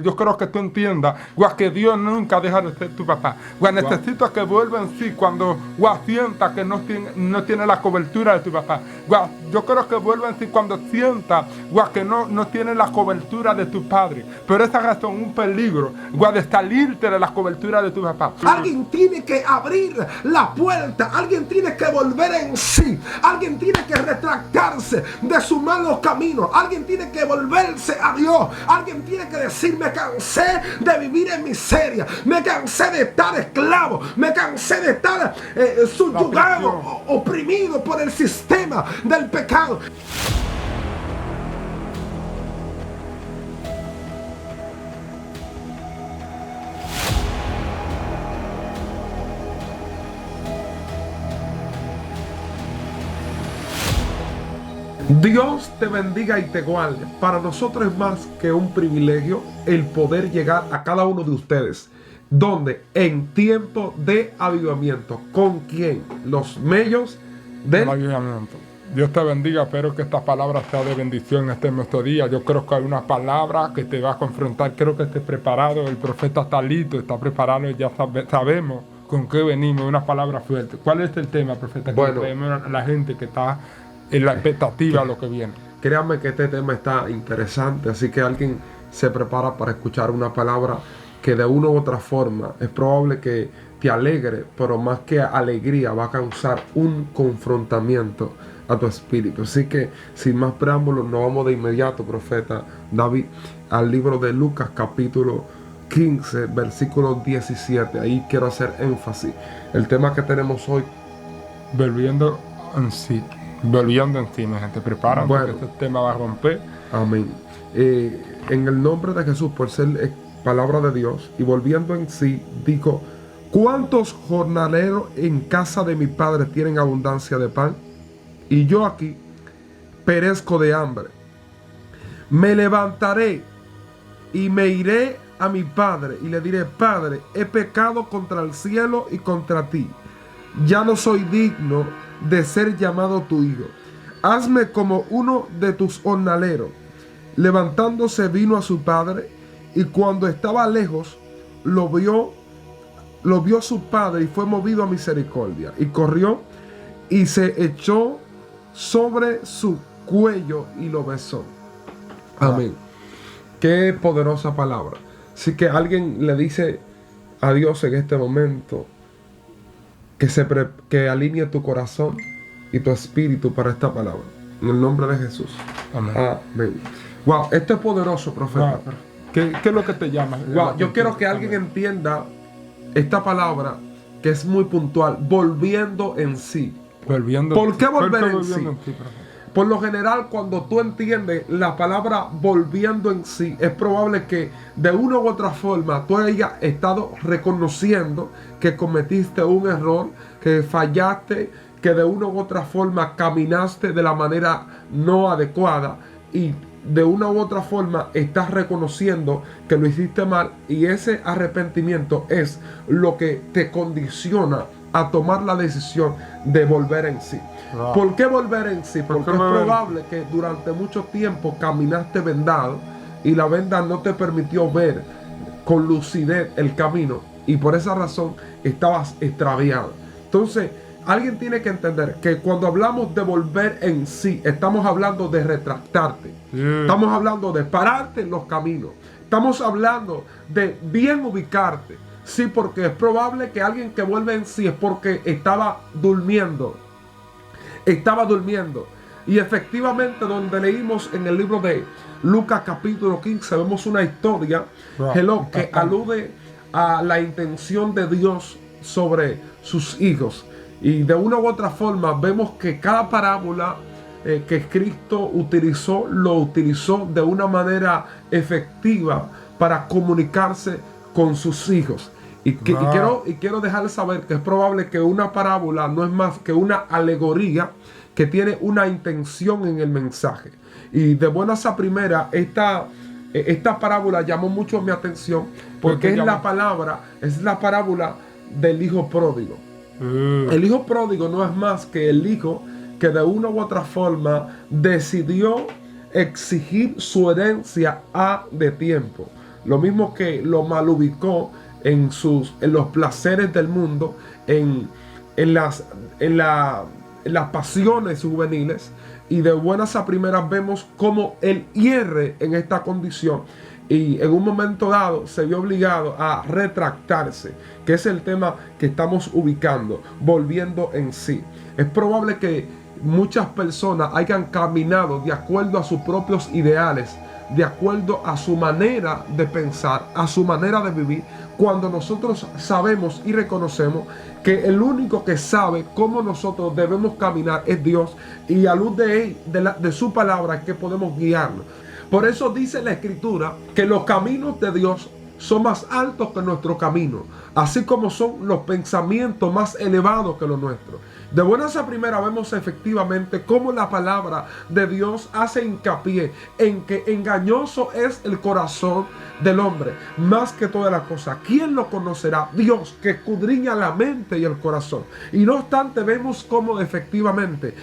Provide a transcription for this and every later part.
Yo creo que tú entiendas, que Dios nunca deja de ser tu papá. Necesito que vuelva en sí cuando sienta que no tiene la cobertura de tu papá. Yo creo que vuelva en sí cuando sienta que no tiene la cobertura de tu padre. Pero esa razón un peligro de salirte de la cobertura de tu papá. Alguien tiene que abrir la puerta, alguien tiene que volver en sí, alguien tiene que retractarse de sus malos caminos, alguien tiene que volverse a Dios, alguien tiene que decir: me cansé de vivir en miseria, me cansé de estar esclavo, me cansé de estar subyugado, oprimido por el sistema del pecado. Dios te bendiga y te guarde. Para nosotros es más que un privilegio el poder llegar a cada uno de ustedes. Donde en tiempo de avivamiento. ¿Con quién? Los medios del avivamiento. Dios te bendiga, espero que esta palabra sea de bendición en este nuestro día. Yo creo que hay una palabra que te va a confrontar. Creo que estés preparado, el profeta está listo, está preparado, ya sabemos con qué venimos, una palabra fuerte. ¿Cuál es el tema, profeta? Bueno, que a la gente que está en la expectativa de lo que viene. Créanme que este tema está interesante, así que alguien se prepara para escuchar una palabra que de una u otra forma es probable que te alegre, pero más que alegría va a causar un confrontamiento a tu espíritu. Así que sin más preámbulos nos vamos de inmediato, profeta David, al libro de Lucas capítulo 15 versículo 17. Ahí quiero hacer énfasis. El tema que tenemos hoy, volviendo en sí. Volviendo en ti, mi gente, prepárate, bueno, porque este tema va a romper. Amén. En el nombre de Jesús, por ser palabra de Dios, y volviendo en sí, dijo: ¿cuántos jornaleros en casa de mi padre tienen abundancia de pan? Y yo aquí perezco de hambre. Me levantaré y me iré a mi padre y le diré: Padre, he pecado contra el cielo y contra ti. Ya no soy digno de ser llamado tu hijo. Hazme como uno de tus jornaleros. Levantándose vino a su padre, y cuando estaba lejos lo vio su padre y fue movido a misericordia, y corrió y se echó sobre su cuello y lo besó. Amén. Qué poderosa palabra. Así que alguien le dice a Dios en este momento que alinee tu corazón y tu espíritu para esta palabra. En el nombre de Jesús. Amén. Amén. Wow, esto es poderoso, profeta. Wow. ¿Qué es lo que te llama? Wow, yo quiero que alguien entienda esta palabra que es muy puntual. Volviendo en sí. ¿Por qué volver en sí? Por lo general, cuando tú entiendes la palabra volviendo en sí, es probable que de una u otra forma tú hayas estado reconociendo que cometiste un error, que fallaste, que de una u otra forma caminaste de la manera no adecuada, y de una u otra forma estás reconociendo que lo hiciste mal, y ese arrepentimiento es lo que te condiciona a tomar la decisión de volver en sí. Wow. ¿Por qué volver en sí? Porque es probable que durante mucho tiempo caminaste vendado y la venda no te permitió ver con lucidez el camino, y por esa razón estabas extraviado. Entonces, alguien tiene que entender que cuando hablamos de volver en sí, estamos hablando de retractarte. Estamos hablando de pararte en los caminos. Estamos hablando de bien ubicarte. Sí, porque es probable que alguien que vuelve en sí es porque estaba durmiendo. Y efectivamente, donde leímos en el libro de Lucas capítulo 15, vemos una historia que alude a la intención de Dios sobre sus hijos. Y de una u otra forma vemos que cada parábola que Cristo lo utilizó de una manera efectiva para comunicarse con sus hijos. Y quiero dejarles saber que es probable que una parábola no es más que una alegoría que tiene una intención en el mensaje. Y de buenas a primera, esta parábola llamó mucho mi atención porque es la parábola del hijo pródigo. El hijo pródigo no es más que el hijo que de una u otra forma decidió exigir su herencia a de tiempo. lo mismo que lo malubicó en los placeres del mundo, en las pasiones juveniles, y de buenas a primeras vemos cómo él hierre en esta condición y en un momento dado se vio obligado a retractarse, que es el tema que estamos ubicando, volviendo en sí. Es probable que muchas personas hayan caminado de acuerdo a sus propios ideales, de acuerdo a su manera de pensar, a su manera de vivir, cuando nosotros sabemos y reconocemos que el único que sabe cómo nosotros debemos caminar es Dios, y a luz de su palabra es que podemos guiarnos. Por eso dice la Escritura que los caminos de Dios son más altos que nuestro camino, así como son los pensamientos más elevados que los nuestros. De buenas a primeras vemos efectivamente cómo la palabra de Dios hace hincapié en que engañoso es el corazón del hombre, más que todas las cosas. ¿Quién lo conocerá? Dios, que escudriña la mente y el corazón. Y no obstante, vemos cómo efectivamente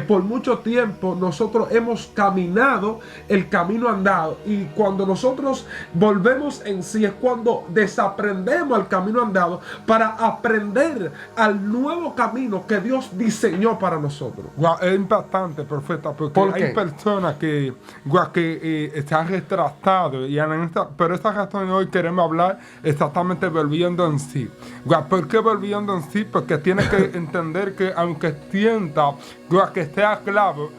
por mucho tiempo nosotros hemos caminado el camino andado, y cuando nosotros volvemos en sí es cuando desaprendemos el camino andado para aprender al nuevo camino que Dios diseñó para nosotros. Wow, es impactante, profeta, porque hay personas que están retratados, pero esta razón hoy queremos hablar exactamente volviendo en sí. Wow, ¿por qué volviendo en sí? Porque tienes que entender que aunque sienta que sea esclavo,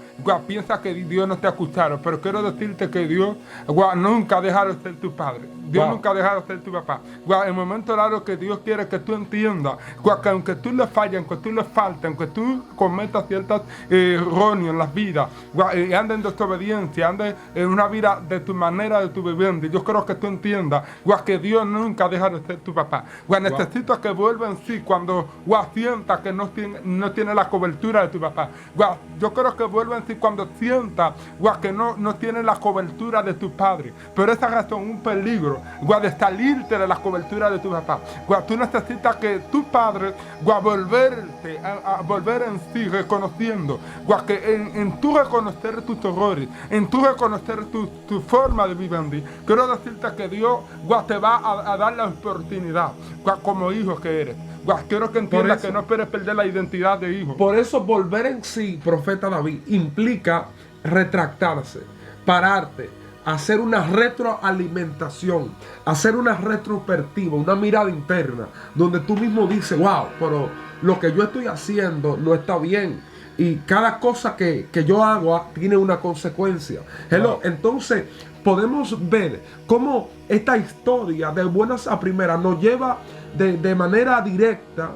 piensa que Dios no te escucharon, pero quiero decirte que Dios nunca dejará de ser tu padre. Dios nunca dejará de ser tu papá. El momento raro que Dios quiere que tú entiendas que aunque tú le falles, aunque tú le faltes, aunque tú cometas ciertas errores en las vidas, y andes en desobediencia, andes en una vida de tu manera de tu vivienda, yo creo que tú entiendas que Dios nunca dejará de ser tu papá. Necesitas que vuelva en sí cuando sienta que no tiene la cobertura de tu papá. Yo creo que vuelva en sí cuando sienta que no tiene la cobertura de tu padre. Pero esa razón es un peligro de salirte de la cobertura de tu papá. Tú necesitas que tu padre volverte a volver en sí, reconociendo que en tu reconocer tus errores, en tu reconocer tu forma de vivir, quiero decirte que Dios te va a dar la oportunidad como hijo que eres. Quiero que entiendas que no esperes perder la identidad de hijo. Por eso volver en sí, profeta David, implica retractarse, pararte, hacer una retroalimentación, hacer una retrospectiva, una mirada interna, donde tú mismo dices, wow, pero lo que yo estoy haciendo no está bien. Y cada cosa que yo hago tiene una consecuencia. Entonces podemos ver cómo esta historia de buenas a primeras nos lleva de manera directa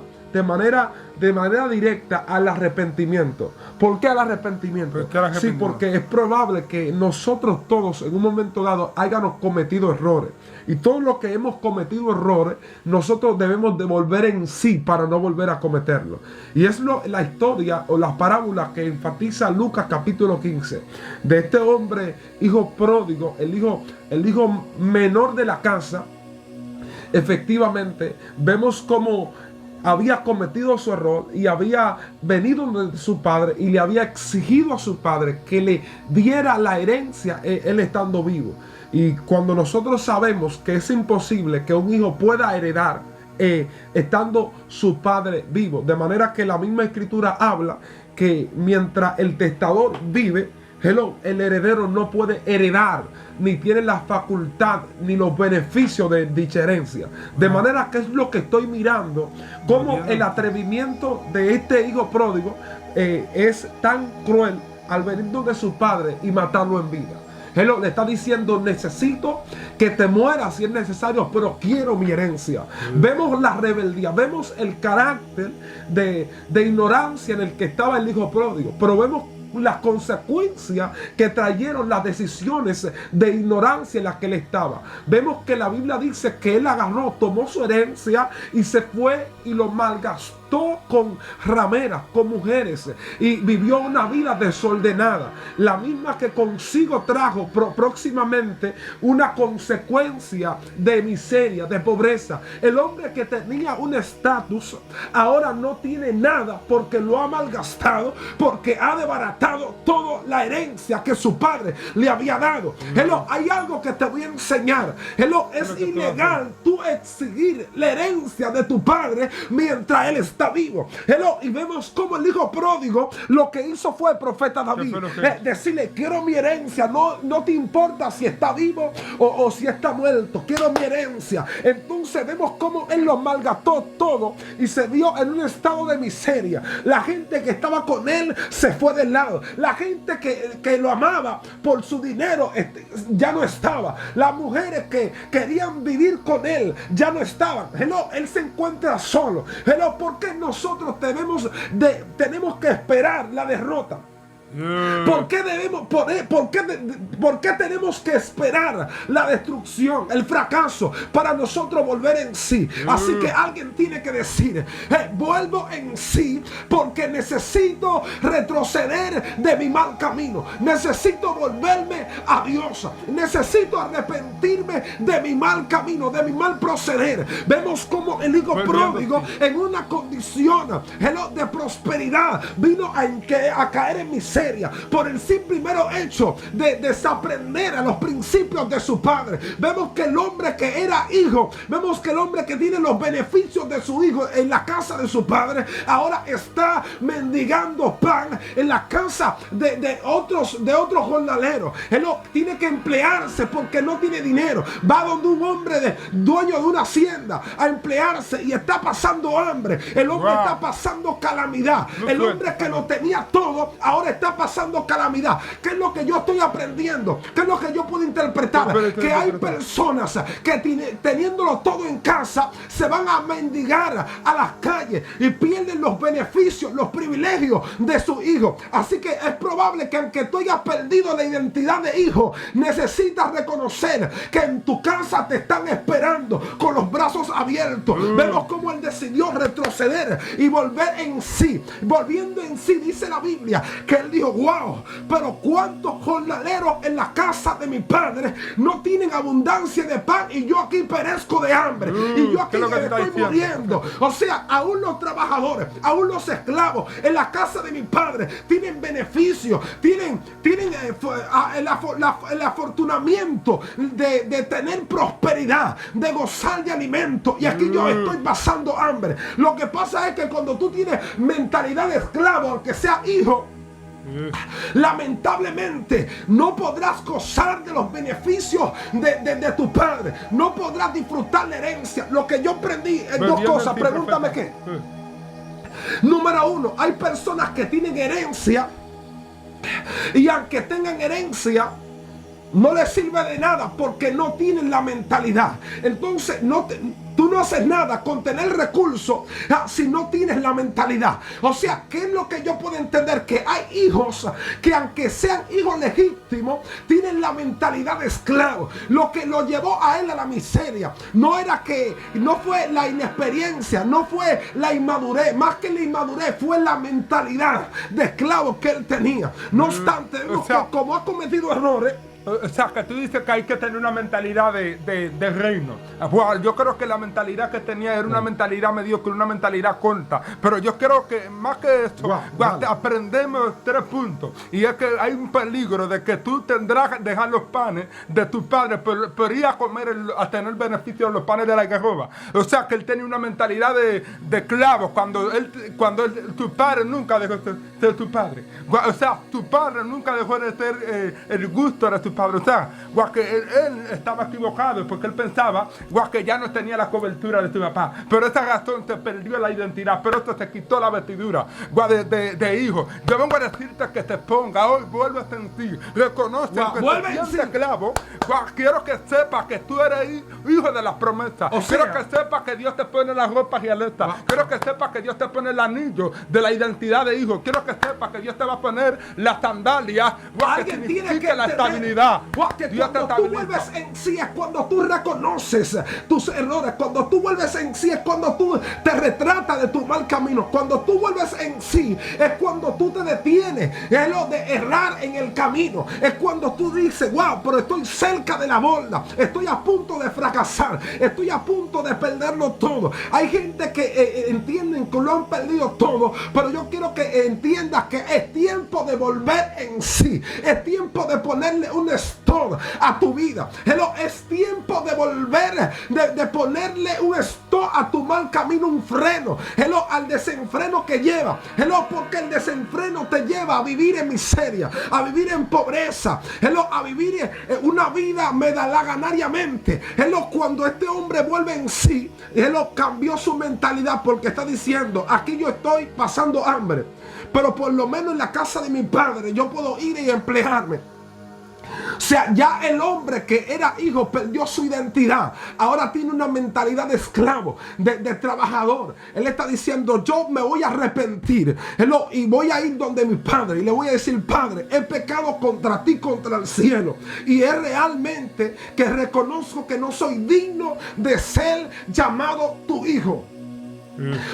al arrepentimiento. ¿Por qué al arrepentimiento? Sí, porque es probable que nosotros todos en un momento dado hayamos cometido errores. Y todos los que hemos cometido errores, nosotros debemos de volver en sí para no volver a cometerlo. Y es la historia o la parábola que enfatiza Lucas capítulo 15, de este hombre, hijo pródigo, el hijo menor de la casa. Efectivamente, vemos cómo había cometido su error y había venido de su padre y le había exigido a su padre que le diera la herencia él estando vivo. Y cuando nosotros sabemos que es imposible que un hijo pueda heredar estando su padre vivo, de manera que la misma escritura habla que mientras el testador vive, el heredero no puede heredar, ni tiene la facultad, ni los beneficios de dicha herencia. De manera que es lo que estoy mirando, como el atrevimiento de este hijo pródigo es tan cruel al venir de su padre y matarlo en vida. Le está diciendo, necesito que te mueras si es necesario, pero quiero mi herencia. Vemos la rebeldía, vemos el carácter de ignorancia en el que estaba el hijo pródigo, pero vemos las consecuencias que trajeron las decisiones de ignorancia en las que él estaba. Vemos que la Biblia dice que él agarró, tomó su herencia y se fue y lo malgastó acostó con rameras, con mujeres, y vivió una vida desordenada, la misma que consigo trajo próximamente una consecuencia de miseria, de pobreza. El hombre que tenía un estatus ahora no tiene nada porque lo ha malgastado, porque ha desbaratado toda la herencia que su padre le había dado. Hello, hay algo que te voy a enseñar. Hello, es ilegal tú exigir la herencia de tu padre mientras él está vivo. Hello, y vemos como el hijo pródigo lo que hizo fue el profeta David, decirle: quiero mi herencia, no te importa si está vivo o si está muerto, quiero mi herencia. Entonces vemos cómo él lo malgastó todo y se vio en un estado de miseria. La gente que estaba con él se fue del lado. La gente que lo amaba por su dinero ya no estaba. Las mujeres que querían vivir con él ya no estaban. Él se encuentra solo. ¿Por qué nosotros tenemos que esperar la derrota? ¿Por qué tenemos que esperar la destrucción, el fracaso, para nosotros volver en sí? Así que alguien tiene que decir: vuelvo en sí porque necesito retroceder de mi mal camino, necesito volverme a Dios, necesito arrepentirme de mi mal camino, de mi mal proceder. Vemos como el hijo pródigo, en una condición de prosperidad, vino a caer en miseria por el simple mero hecho de desaprender a los principios de su padre. Vemos que el hombre que era hijo, vemos que el hombre que tiene los beneficios de su hijo en la casa de su padre, ahora está mendigando pan en la casa de otros jornaleros. Él tiene que emplearse porque no tiene dinero. Va donde un hombre dueño de una hacienda a emplearse y está pasando hambre. El hombre está pasando calamidad. El hombre que lo tenía todo ahora está pasando calamidad. ¿Qué es lo que yo estoy aprendiendo? ¿Qué es lo que yo puedo interpretar? Que hay personas que teniéndolo todo en casa se van a mendigar a las calles y pierden los beneficios, los privilegios de su hijo. Así que es probable que aunque tú hayas perdido la identidad de hijo, necesitas reconocer que en tu casa te están esperando con los brazos abiertos. Vemos cómo él decidió retroceder y volver en sí. Volviendo en sí, dice la Biblia que él dijo: wow, pero cuántos jornaleros en la casa de mi padre no tienen abundancia de pan y yo aquí perezco de hambre y yo aquí me estoy muriendo. O sea, aún los trabajadores, aún los esclavos en la casa de mi padre tienen beneficios, tienen el afortunamiento de tener prosperidad, de gozar de alimento, y aquí yo estoy pasando hambre. Lo que pasa es que cuando tú tienes mentalidad de esclavo, aunque sea hijo, lamentablemente no podrás gozar de los beneficios de tu padre, no podrás disfrutar la herencia. Lo que yo aprendí es dos cosas. Pregúntame qué. Número uno, hay personas que tienen herencia y aunque tengan herencia no les sirve de nada porque no tienen la mentalidad. Entonces tú no haces nada con tener recursos si no tienes la mentalidad. O sea, ¿qué es lo que yo puedo entender? Que hay hijos que aunque sean hijos legítimos, tienen la mentalidad de esclavo. Lo que lo llevó a él a la miseria no fue la inexperiencia, no fue la inmadurez. Más que la inmadurez fue la mentalidad de esclavo que él tenía. No obstante, como ha cometido errores. O sea, que tú dices que hay que tener una mentalidad de reino. Bueno, yo creo que la mentalidad que tenía era una mentalidad mediocre, una mentalidad corta. Pero yo creo que más que eso, aprendemos 3 puntos. Y es que hay un peligro de que tú tendrás que dejar los panes de tu padre, pero ir a comer, a tener beneficio de los panes de la algarroba. O sea, que él tenía una mentalidad de esclavo cuando tu padre nunca dejó de ser tu padre. O sea, tu padre nunca dejó de ser el gusto de tu padre. O sea, que él estaba equivocado porque él pensaba que ya no tenía la cobertura de tu papá. Pero esa razón te perdió la identidad, pero esto te quitó la vestidura de hijo. Yo vengo a decirte que te ponga hoy, vuelve a sentir, reconoce que te sientes esclavo. Quiero que sepas que tú eres hijo de las promesas. Quiero que sepas que Dios te pone las ropas rialetas. Quiero que sepas que Dios te pone el anillo de la identidad de hijo. Quiero que sepas que Dios te va a poner las sandalias que significa la estabilidad. estabilidad. Que cuando tú vuelves en sí es cuando tú reconoces tus errores. Cuando tú vuelves en sí es cuando tú te retratas de tu mal camino. Cuando tú vuelves en sí es cuando tú te detienes. Es lo de errar en el camino. Es cuando tú dices, wow, pero estoy cerca de la borda. Estoy a punto de fracasar. Estoy a punto de perderlo todo. Hay gente que entienden que lo han perdido todo, pero yo quiero que entiendas que es tiempo de volver en sí. Es tiempo de ponerle un stop a tu vida. Hello, es tiempo de volver, de ponerle un stop a tu mal camino, un freno. Hello, al desenfreno que lleva. Hello, porque el desenfreno te lleva a vivir en miseria, a vivir en pobreza. Hello, a vivir una vida medalaganariamente. Hello, cuando este hombre vuelve en sí, hello, cambió su mentalidad porque está diciendo, aquí yo estoy pasando hambre, pero por lo menos en la casa de mi padre yo puedo ir y emplearme. O sea, ya el hombre que era hijo perdió su identidad. Ahora tiene una mentalidad de esclavo, de trabajador. Él está diciendo, yo me voy a arrepentir y voy a ir donde mi padre y le voy a decir, Padre, he pecado contra ti, contra el cielo. Y es realmente que reconozco que no soy digno de ser llamado tu hijo.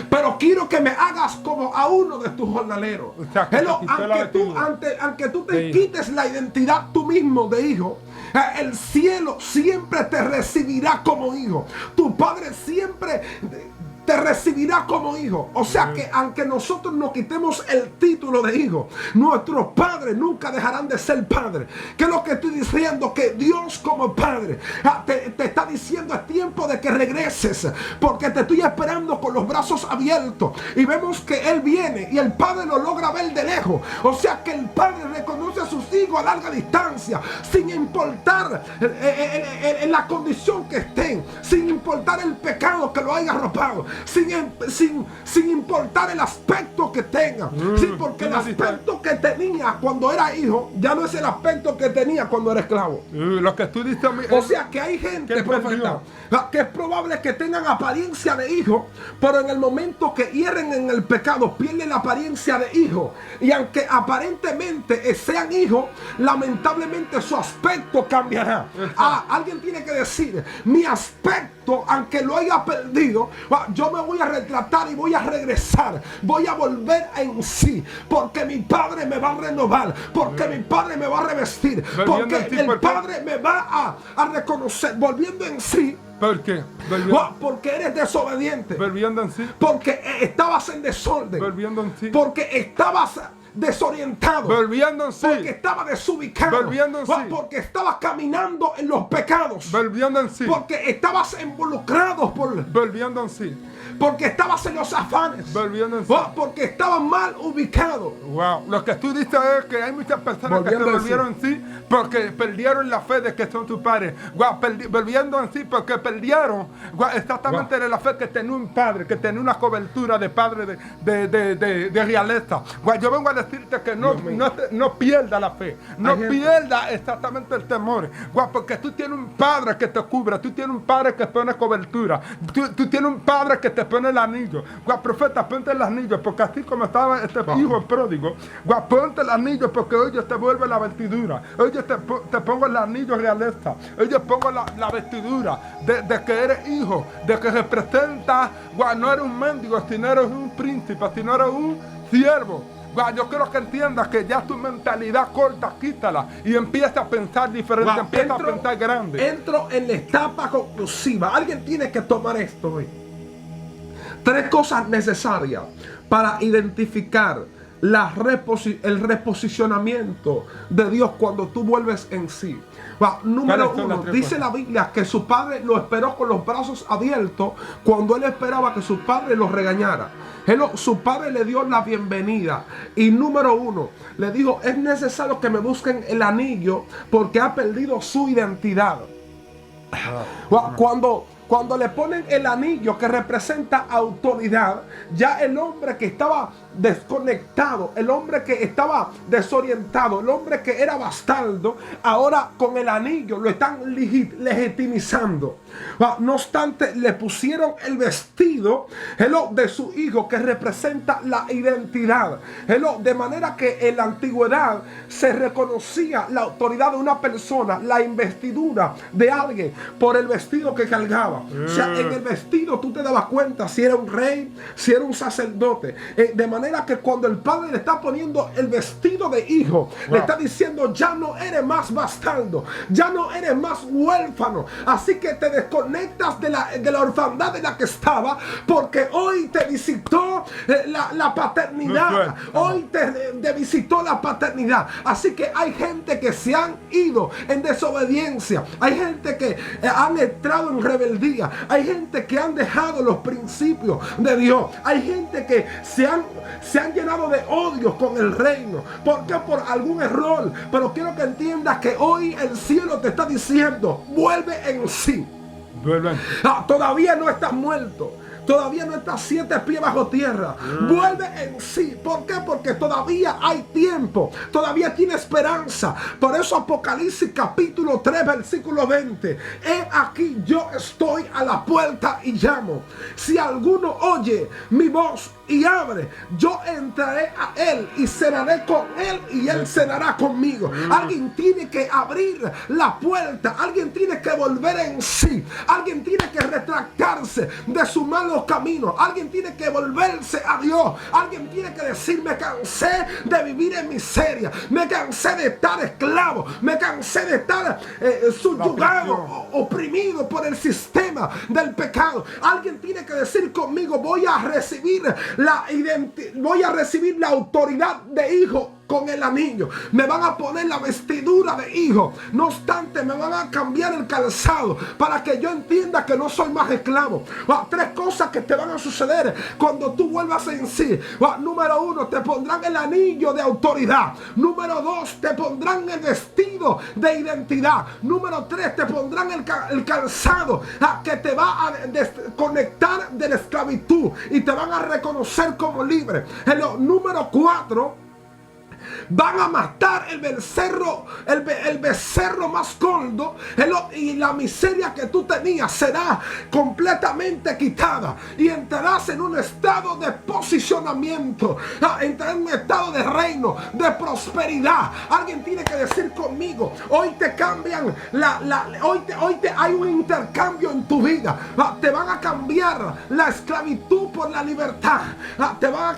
Pero quiero que me hagas como a uno de tus jornaleros. Aunque tú te quites la identidad tú mismo de hijo, el cielo siempre te recibirá como hijo. Tu padre siempre te recibirá como hijo. O sea que aunque nosotros nos quitemos el título de hijo, nuestros padres nunca dejarán de ser padres. ¿Qué es lo que estoy diciendo? Que Dios como padre te está diciendo, es tiempo de que regreses, porque te estoy esperando con los brazos abiertos. Y vemos que Él viene y el padre lo logra ver de lejos. O sea que el padre reconoce a sus hijos a larga distancia, sin importar en la condición que estén, sin importar el pecado que lo haya arropado, sin importar el aspecto que tenga. Sí, porque el aspecto que tenía cuando era hijo ya no es el aspecto que tenía cuando era esclavo. Lo que tú dices a mí, o sea que hay gente, profeta, que es probable que tengan apariencia de hijo, pero en el momento que hieren en el pecado pierden la apariencia de hijo. Y aunque aparentemente sean hijos, lamentablemente su aspecto cambiará. Alguien tiene que decir, mi aspecto, aunque lo haya perdido, yo me voy a retratar y voy a regresar, voy a volver en sí, porque mi padre me va a renovar, porque mi padre me va a revestir, porque el padre me va a reconocer, volviendo en sí. ¿Por qué? Porque eres desobediente. Volviendo en sí. Porque estabas en desorden. Volviendo en sí. Porque estabas desorientado. Volviendo en sí. Porque estaba desubicado. Volviendo en sí. Porque estabas caminando en los pecados. Volviendo en sí. Porque estabas involucrado volviendo en sí. Porque estabas en los afanes. Volviendo en sí. Porque estabas mal ubicado. Wow. Lo que tú dices es que hay muchas personas que se volvieron en sí porque perdieron la fe de que son tus padres. Wow. Volviendo en sí porque perdieron exactamente de la fe que tenía un padre, que tenía una cobertura de padre de realeza. Wow. Yo vengo a decirte que no pierda la fe. No pierda exactamente el temor. Wow. Porque tú tienes un padre que te cubre. Tú tienes un padre que pone cobertura. Tú tienes un padre que te pone el anillo. Guau, profeta, ponte el anillo, porque así como estaba este hijo pródigo, guau, ponte el anillo, porque hoy yo te vuelve la vestidura. Hoy yo te pongo el anillo realeza. Hoy yo pongo la vestidura de que eres hijo, de que representa, guau, no eres un mendigo, sino eres un príncipe, sino eres un siervo. Yo quiero que entiendas que ya tu mentalidad corta, quítala y empieza a pensar diferente, empieza a pensar grande. Entro en la etapa conclusiva. Alguien tiene que tomar esto hoy. 3 cosas necesarias para identificar el reposicionamiento de Dios cuando tú vuelves en sí. Número 1, dice la Biblia que su padre lo esperó con los brazos abiertos cuando él esperaba que su padre lo regañara. Su padre le dio la bienvenida. Y número 1, le dijo, es necesario que me busquen el anillo porque ha perdido su identidad. Cuando le ponen el anillo que representa autoridad, ya el hombre que estaba desconectado, el hombre que estaba desorientado, el hombre que era bastardo, ahora con el anillo lo están legitimizando. No obstante, le pusieron el vestido de su hijo, que representa la identidad. De manera que en la antigüedad se reconocía la autoridad de una persona, la investidura de alguien, por el vestido que cargaba. O sea, en el vestido tú te dabas cuenta si era un rey, si era un sacerdote. De manera que cuando el padre le está poniendo el vestido de hijo, le está diciendo: ya no eres más bastardo, ya no eres más huérfano. Así que te desconectas de la orfandad en la que estaba, porque hoy te visitó la paternidad. Hoy te visitó la paternidad. Así que hay gente que se han ido en desobediencia. Hay gente que han entrado en rebeldía. Hay gente que han dejado los principios de Dios. Hay gente que se han llenado de odios con el reino. ¿Por qué? Por algún error. Pero quiero que entiendas que hoy el cielo te está diciendo: vuelve en sí. Todavía no estás muerto. Todavía no estás 7 pies bajo tierra. Vuelve en sí. ¿Por qué? Porque todavía hay tiempo. Todavía tiene esperanza. Por eso Apocalipsis capítulo 3 versículo 20. He aquí, yo estoy a la puerta y llamo. Si alguno oye mi voz y abre, yo entraré a él y cenaré con él y él cenará conmigo. Alguien tiene que abrir la puerta. Alguien tiene que volver en sí. Alguien tiene que retractarse de su malos caminos. Alguien tiene que volverse a Dios. Alguien tiene que decir: me cansé de vivir en miseria. Me cansé de estar esclavo. Me cansé de estar subyugado, oprimido por el sistema del pecado. Alguien tiene que decir conmigo: voy a recibir la autoridad de hijo con el anillo. Me van a poner la vestidura de hijo. No obstante, me van a cambiar el calzado para que yo entienda que no soy más esclavo. 3 cosas que te van a suceder cuando tú vuelvas en sí. Número 1, te pondrán el anillo de autoridad. Número 2, te pondrán el vestido de identidad. Número 3, te pondrán el calzado que te va a desconectar de la esclavitud y te van a reconocer como libre. Número 4, van a matar el becerro más gordo, y la miseria que tú tenías será completamente quitada y entrarás en un estado de posicionamiento, entrarás en un estado de reino, de prosperidad. Alguien tiene que decir conmigo: hoy te cambian hoy hay un intercambio en tu vida. Te van a cambiar la esclavitud por la libertad. Te van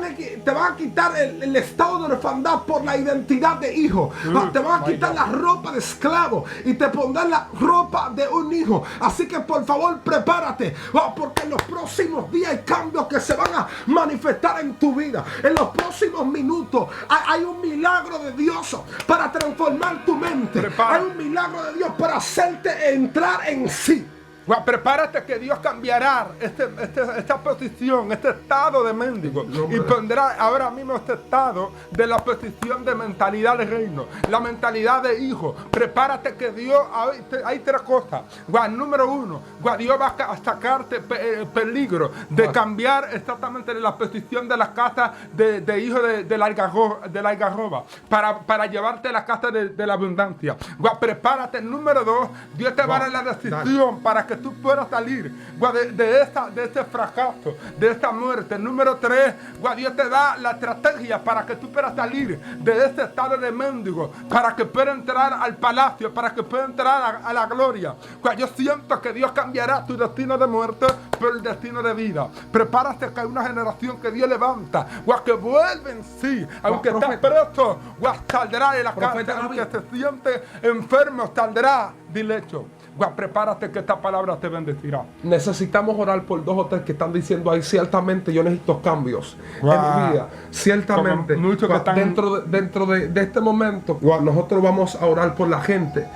a quitar el estado de orfandad por la identidad de hijo. Te van a quitar la ropa de esclavo y te pondrán la ropa de un hijo. Así que por favor prepárate, porque en los próximos días hay cambios que se van a manifestar en tu vida. En los próximos minutos hay un milagro de Dios para transformar tu mente. Hay un milagro de Dios para hacerte entrar en sí. Prepárate que Dios cambiará esta posición, este estado de mendigo, y pondrá ahora mismo este estado de la posición de mentalidad de reino, la mentalidad de hijo. Prepárate que Dios, hay 3 cosas. Número 1, Dios va a sacarte peligro de cambiar exactamente la posición de la casa de hijo de la algarroba para llevarte a la casa de la abundancia. Prepárate. Número 2, Dios te va a dar la decisión para que tú puedas salir de este fracaso, de esta muerte. Número 3, Dios te da la estrategia para que tú puedas salir de este estado de mendigo, para que puedas entrar al palacio, para que puedas entrar a la gloria. Yo siento que Dios cambiará tu destino de muerte por el destino de vida. Prepárate que hay una generación que Dios levanta, que vuelve en sí, aunque estás preso, saldrá de la cárcel, aunque se siente enfermo, saldrá del lecho. Prepárate que esta palabra te bendecirá. Necesitamos orar por 2 o 3 que están diciendo: ahí ciertamente yo necesito cambios en mi vida. Ciertamente, dentro de este momento, nosotros vamos a orar por la gente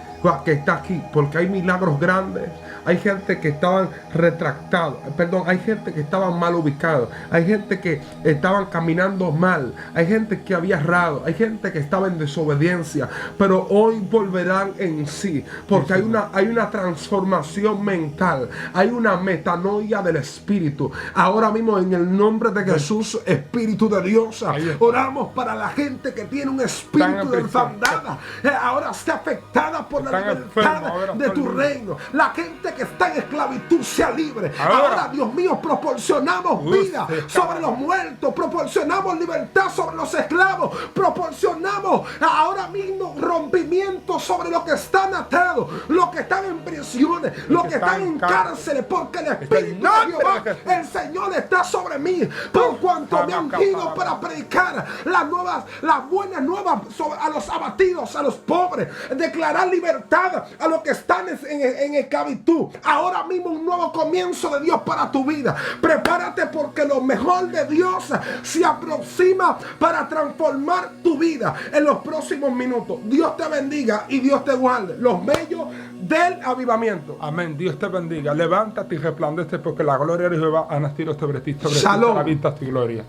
que está aquí, porque hay milagros grandes, hay gente que estaban retractados, perdón, hay gente que estaban mal ubicados, hay gente que estaban caminando mal, hay gente que había errado, hay gente que estaba en desobediencia, pero hoy volverán en sí, porque hay una transformación mental, hay una metanoia del espíritu. Ahora mismo, en el nombre de Jesús, Espíritu de Dios, oramos para la gente que tiene un espíritu de enfermedad, ahora está afectada por la libertad de tu reino. La gente que está en esclavitud sea libre. Ahora, Dios mío, proporcionamos vida sobre los muertos, proporcionamos libertad sobre los esclavos, proporcionamos ahora mismo rompimiento sobre los que están atados, los que están en prisiones, los que están en cárceles, porque el Espíritu de Jehová, el Señor, está sobre mí, por cuanto me han ungido para predicar las buenas nuevas a los abatidos, a los pobres, declarar libertad a los que están en esclavitud. Ahora mismo un nuevo comienzo de Dios para tu vida. Prepárate, porque lo mejor de Dios se aproxima para transformar tu vida en los próximos minutos. Dios te bendiga y Dios te guarde. Los medios del avivamiento. Amén. Dios te bendiga. Levántate y resplandece, porque la gloria de Jehová ha nacido sobre ti, sobre ti, Shalom. la vista tu gloria.